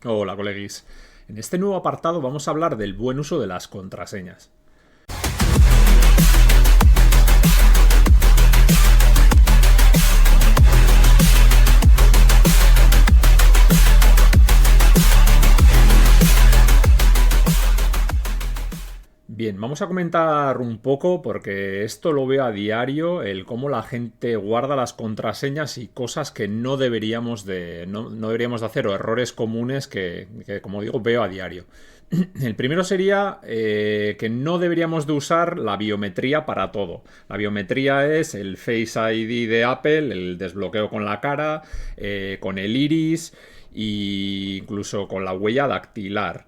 Hola, coleguis. En este nuevo apartado vamos a hablar del buen uso de las contraseñas. Bien, vamos a comentar un poco porque esto lo veo a diario, el cómo la gente guarda las contraseñas y cosas que no deberíamos de hacer o errores comunes que, como digo, veo a diario. El primero sería que no deberíamos de usar la biometría para todo. La biometría es el Face ID de Apple, el desbloqueo con la cara, con el iris e incluso con la huella dactilar.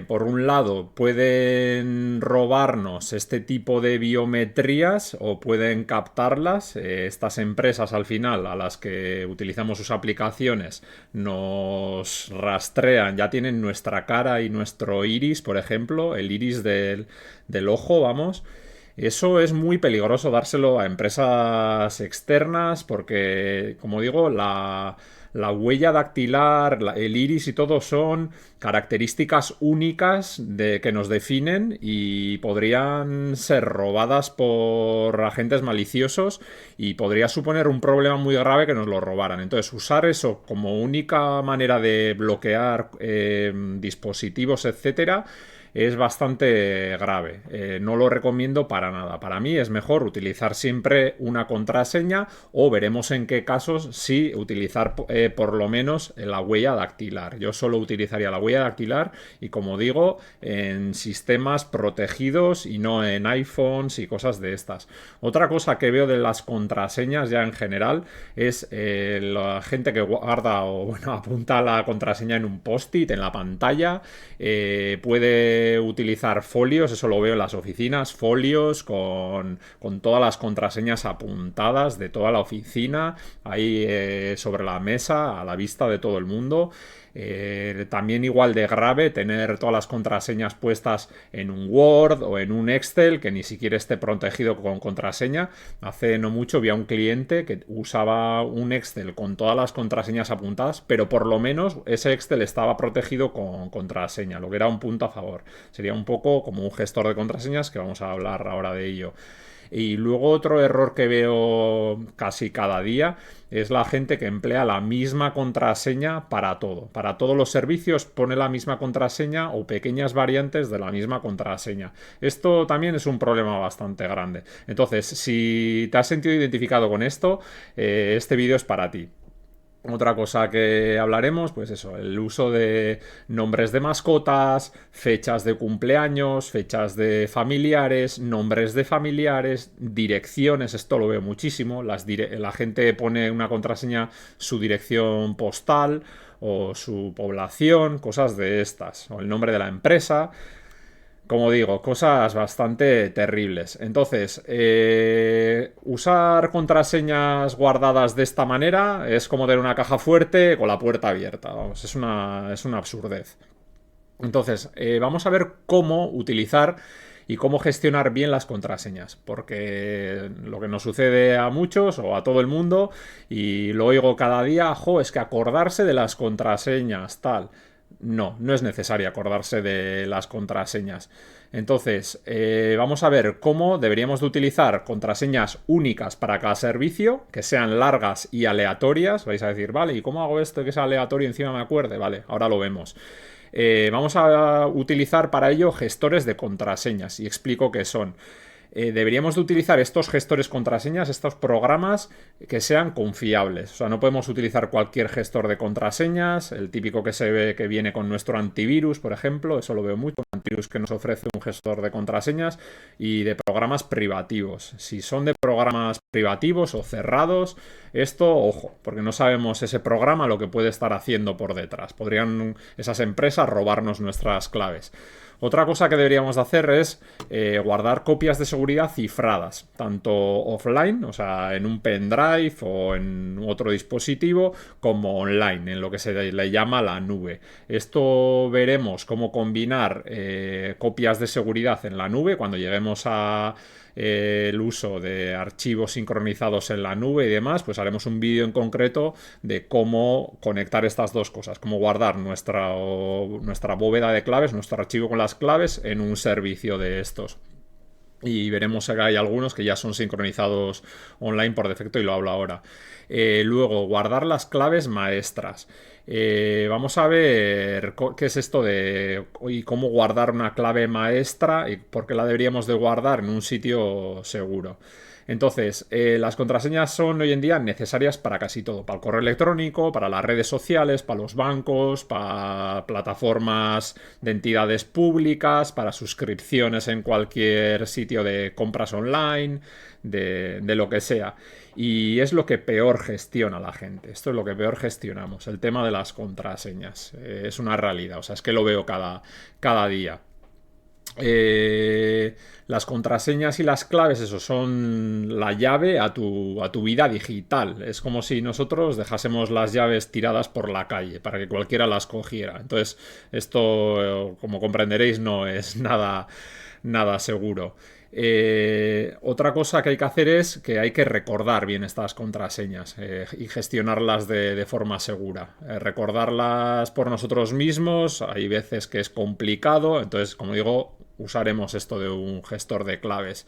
Por un lado, pueden robarnos este tipo de biometrías o pueden captarlas. Estas empresas al final a las que utilizamos sus aplicaciones nos rastrean, ya tienen nuestra cara y nuestro iris, por ejemplo, el iris del ojo, vamos. Eso es muy peligroso dárselo a empresas externas porque, como digo, la huella dactilar, el iris y todo son características únicas que nos definen y podrían ser robadas por agentes maliciosos y podría suponer un problema muy grave que nos lo robaran. Entonces, usar eso como única manera de bloquear dispositivos, etcétera, es bastante grave. No lo recomiendo para nada. Para mí es mejor utilizar siempre una contraseña o veremos en qué casos sí utilizar por lo menos la huella dactilar. Yo solo utilizaría la huella dactilar y, como digo, en sistemas protegidos y no en iPhones y cosas de estas. Otra cosa que veo de las contraseñas ya en general es la gente que guarda o bueno, apunta la contraseña en un post-it en la pantalla. Puede utilizar folios, eso lo veo en las oficinas, folios con todas las contraseñas apuntadas de toda la oficina, ahí sobre la mesa, a la vista de todo el mundo. También igual de grave tener todas las contraseñas puestas en un Word o en un Excel que ni siquiera esté protegido con contraseña. Hace no mucho vi a un cliente que usaba un Excel con todas las contraseñas apuntadas, pero por lo menos ese Excel estaba protegido con contraseña, lo que era un punto a favor. Sería un poco como un gestor de contraseñas, que vamos a hablar ahora de ello. Y luego otro error que veo casi cada día es la gente que emplea la misma contraseña para todo. Para todos los servicios pone la misma contraseña o pequeñas variantes de la misma contraseña. Esto también es un problema bastante grande. Entonces, si te has sentido identificado con esto, este vídeo es para ti. Otra cosa que hablaremos, pues eso, el uso de nombres de mascotas, fechas de cumpleaños, fechas de familiares, nombres de familiares, direcciones, esto lo veo muchísimo. La gente pone una contraseña, su dirección postal o su población, cosas de estas, o el nombre de la empresa. Como digo, cosas bastante terribles. Entonces, usar contraseñas guardadas de esta manera es como tener una caja fuerte con la puerta abierta. Vamos, es una absurdez. Entonces, vamos a ver cómo utilizar y cómo gestionar bien las contraseñas, porque lo que nos sucede a muchos o a todo el mundo, y lo oigo cada día, es que acordarse de las contraseñas, tal. No, no es necesario acordarse de las contraseñas. Entonces, vamos a ver cómo deberíamos de utilizar contraseñas únicas para cada servicio, que sean largas y aleatorias. Vais a decir, vale, ¿y cómo hago esto que sea aleatorio y encima me acuerde? Vale, ahora lo vemos. Vamos a utilizar para ello gestores de contraseñas y explico qué son. Deberíamos de utilizar estos gestores contraseñas, estos programas que sean confiables. O sea, no podemos utilizar cualquier gestor de contraseñas, el típico que se ve que viene con nuestro antivirus, por ejemplo, eso lo veo mucho, un antivirus que nos ofrece un gestor de contraseñas y de programas privativos. Si son de programas privativos o cerrados, esto, ojo, porque no sabemos ese programa lo que puede estar haciendo por detrás. Podrían esas empresas robarnos nuestras claves. Otra cosa que deberíamos de hacer es guardar copias de seguridad cifradas, tanto offline, o sea, en un pendrive o en otro dispositivo, como online, en lo que se le llama la nube. Esto veremos cómo combinar copias de seguridad en la nube cuando lleguemos a el uso de archivos sincronizados en la nube y demás, pues haremos un vídeo en concreto de cómo conectar estas dos cosas, cómo guardar nuestra bóveda de claves, nuestro archivo con las claves en un servicio de estos. Y veremos que hay algunos que ya son sincronizados online por defecto y lo hablo ahora. Luego, guardar las claves maestras. Vamos a ver qué es esto de y cómo guardar una clave maestra y por qué la deberíamos de guardar en un sitio seguro. Entonces, las contraseñas son hoy en día necesarias para casi todo, para el correo electrónico, para las redes sociales, para los bancos, para plataformas de entidades públicas, para suscripciones en cualquier sitio de compras online, de lo que sea. Y es lo que peor gestiona la gente. Esto es lo que peor gestionamos, el tema de las contraseñas. Es una realidad, o sea, es que lo veo cada día. Las contraseñas y las claves, eso, son la llave a tu vida digital. Es como si nosotros dejásemos las llaves tiradas por la calle para que cualquiera las cogiera. Entonces, esto, como comprenderéis, no es nada seguro. Otra cosa que hay que hacer es que hay que recordar bien estas contraseñas y gestionarlas de forma segura. Recordarlas por nosotros mismos, hay veces que es complicado, entonces, como digo, usaremos esto de un gestor de claves.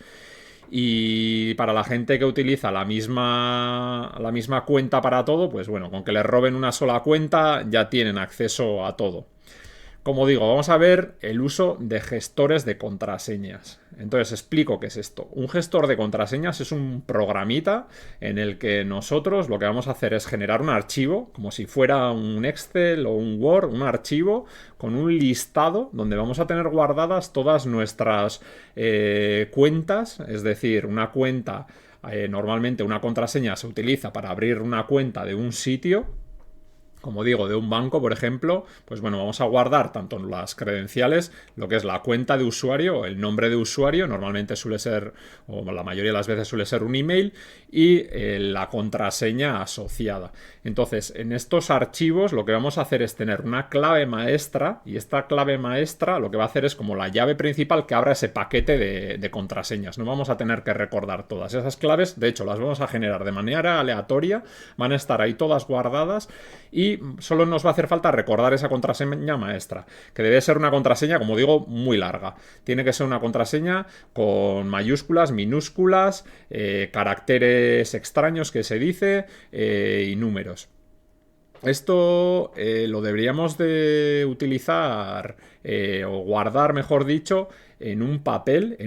Y para la gente que utiliza la misma cuenta para todo, pues bueno, con que les roben una sola cuenta ya tienen acceso a todo. Como digo, vamos a ver el uso de gestores de contraseñas. Entonces explico qué es esto. Un gestor de contraseñas es un programita en el que nosotros lo que vamos a hacer es generar un archivo, como si fuera un Excel o un Word, un archivo con un listado donde vamos a tener guardadas todas nuestras cuentas, es decir, una cuenta, normalmente una contraseña se utiliza para abrir una cuenta de un sitio, como digo, de un banco, por ejemplo, pues bueno, vamos a guardar tanto las credenciales, lo que es la cuenta de usuario o el nombre de usuario, normalmente suele ser, o la mayoría de las veces suele ser un email, y la contraseña asociada. Entonces, en estos archivos lo que vamos a hacer es tener una clave maestra, y esta clave maestra lo que va a hacer es como la llave principal que abra ese paquete de contraseñas. No vamos a tener que recordar todas esas claves, de hecho las vamos a generar de manera aleatoria, van a estar ahí todas guardadas y solo nos va a hacer falta recordar esa contraseña maestra, que debe ser una contraseña, como digo, muy larga. Tiene que ser una contraseña con mayúsculas, minúsculas, caracteres extraños que se dice y números. Esto lo deberíamos de utilizar o guardar, mejor dicho, en un papel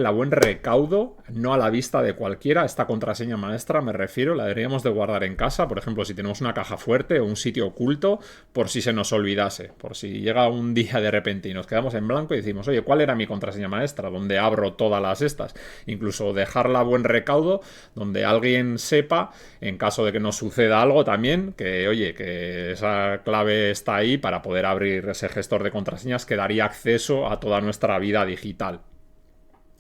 a buen recaudo, no a la vista de cualquiera. Esta contraseña maestra, me refiero, la deberíamos de guardar en casa, por ejemplo, si tenemos una caja fuerte o un sitio oculto, por si se nos olvidase, por si llega un día de repente y nos quedamos en blanco y decimos, oye, ¿cuál era mi contraseña maestra? ¿Dónde abro todas las estas? Incluso dejarla a buen recaudo, donde alguien sepa, en caso de que nos suceda algo también, que, oye, que esa clave está ahí para poder abrir ese gestor de contraseñas que daría acceso a toda nuestra vida digital.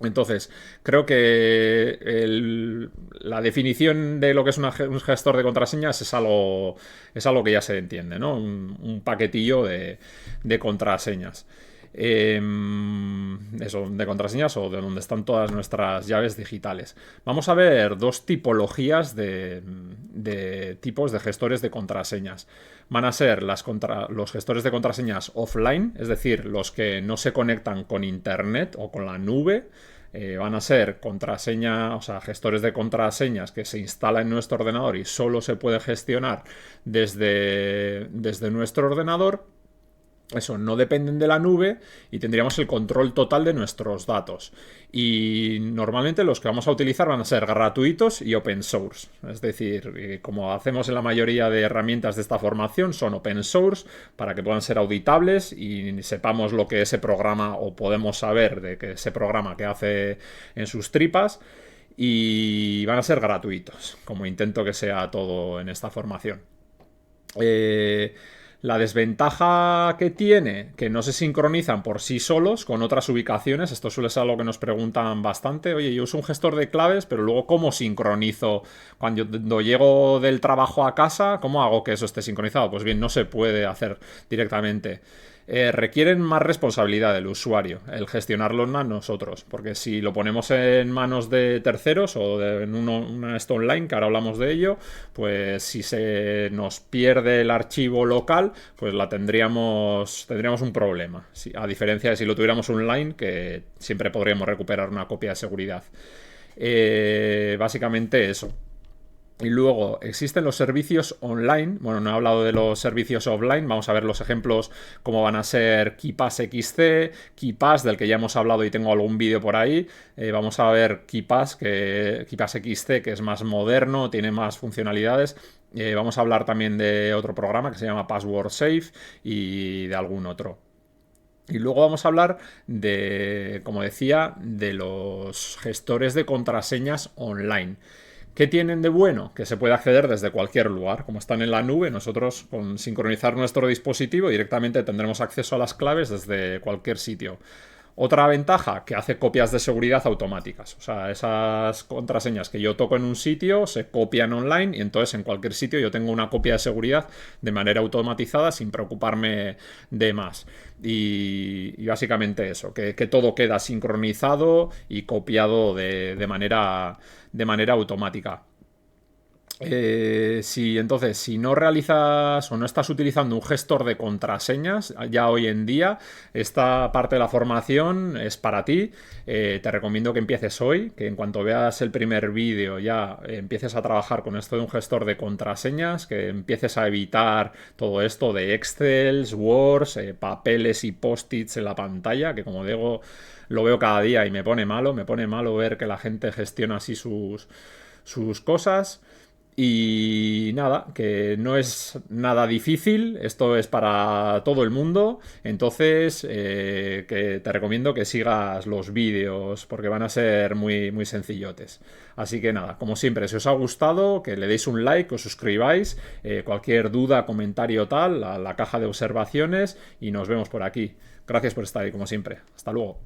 Entonces, creo que la definición de lo que es un gestor de contraseñas es algo que ya se entiende, ¿no? Un paquetillo de contraseñas. Eso, de contraseñas o de donde están todas nuestras llaves digitales. Vamos a ver dos tipologías de tipos de gestores de contraseñas. Van a ser los gestores de contraseñas offline, es decir, los que no se conectan con internet o con la nube. Van a ser gestores de contraseñas que se instalan en nuestro ordenador y solo se puede gestionar desde nuestro ordenador. Eso, no dependen de la nube y tendríamos el control total de nuestros datos. Y normalmente los que vamos a utilizar van a ser gratuitos y open source. Es decir, como hacemos en la mayoría de herramientas de esta formación, son open source para que puedan ser auditables y sepamos lo que ese programa, o podemos saber de que ese programa que hace en sus tripas, y van a ser gratuitos, como intento que sea todo en esta formación. La desventaja que tiene, que no se sincronizan por sí solos con otras ubicaciones. Esto suele ser algo que nos preguntan bastante. Oye, yo uso un gestor de claves, pero luego ¿cómo sincronizo? Cuando llego del trabajo a casa, ¿cómo hago que eso esté sincronizado? Pues bien, no se puede hacer directamente. Requieren más responsabilidad del usuario, el gestionarlo más nosotros, porque si lo ponemos en manos de terceros o en una esto online, que ahora hablamos de ello, pues si se nos pierde el archivo local, pues tendríamos un problema, a diferencia de si lo tuviéramos online, que siempre podríamos recuperar una copia de seguridad. Básicamente eso. Y luego existen los servicios online. Bueno, no he hablado de los servicios offline. Vamos a ver los ejemplos como van a ser KeePass XC, KeePass, del que ya hemos hablado y tengo algún vídeo por ahí. Vamos a ver KeePass XC, que es más moderno, tiene más funcionalidades. Vamos a hablar también de otro programa que se llama Password Safe y de algún otro. Y luego vamos a hablar de, como decía, de los gestores de contraseñas online. ¿Qué tienen de bueno? Que se puede acceder desde cualquier lugar. Como están en la nube, nosotros con sincronizar nuestro dispositivo directamente tendremos acceso a las claves desde cualquier sitio. Otra ventaja, que hace copias de seguridad automáticas. O sea, esas contraseñas que yo toco en un sitio se copian online y entonces en cualquier sitio yo tengo una copia de seguridad de manera automatizada sin preocuparme de más. Y básicamente eso, que todo queda sincronizado y copiado de manera automática. Si no realizas o no estás utilizando un gestor de contraseñas, ya hoy en día esta parte de la formación es para ti. Te recomiendo que empieces hoy, que en cuanto veas el primer vídeo ya empieces a trabajar con esto de un gestor de contraseñas, que empieces a evitar todo esto de Excel, Words, papeles y post-its en la pantalla, que como digo, lo veo cada día y me pone malo ver que la gente gestiona así sus cosas. Y nada, que no es nada difícil, esto es para todo el mundo, entonces que te recomiendo que sigas los vídeos porque van a ser muy, muy sencillotes. Así que nada, como siempre, si os ha gustado, que le deis un like, os suscribáis, cualquier duda, comentario tal, a la caja de observaciones y nos vemos por aquí. Gracias por estar ahí, como siempre. Hasta luego.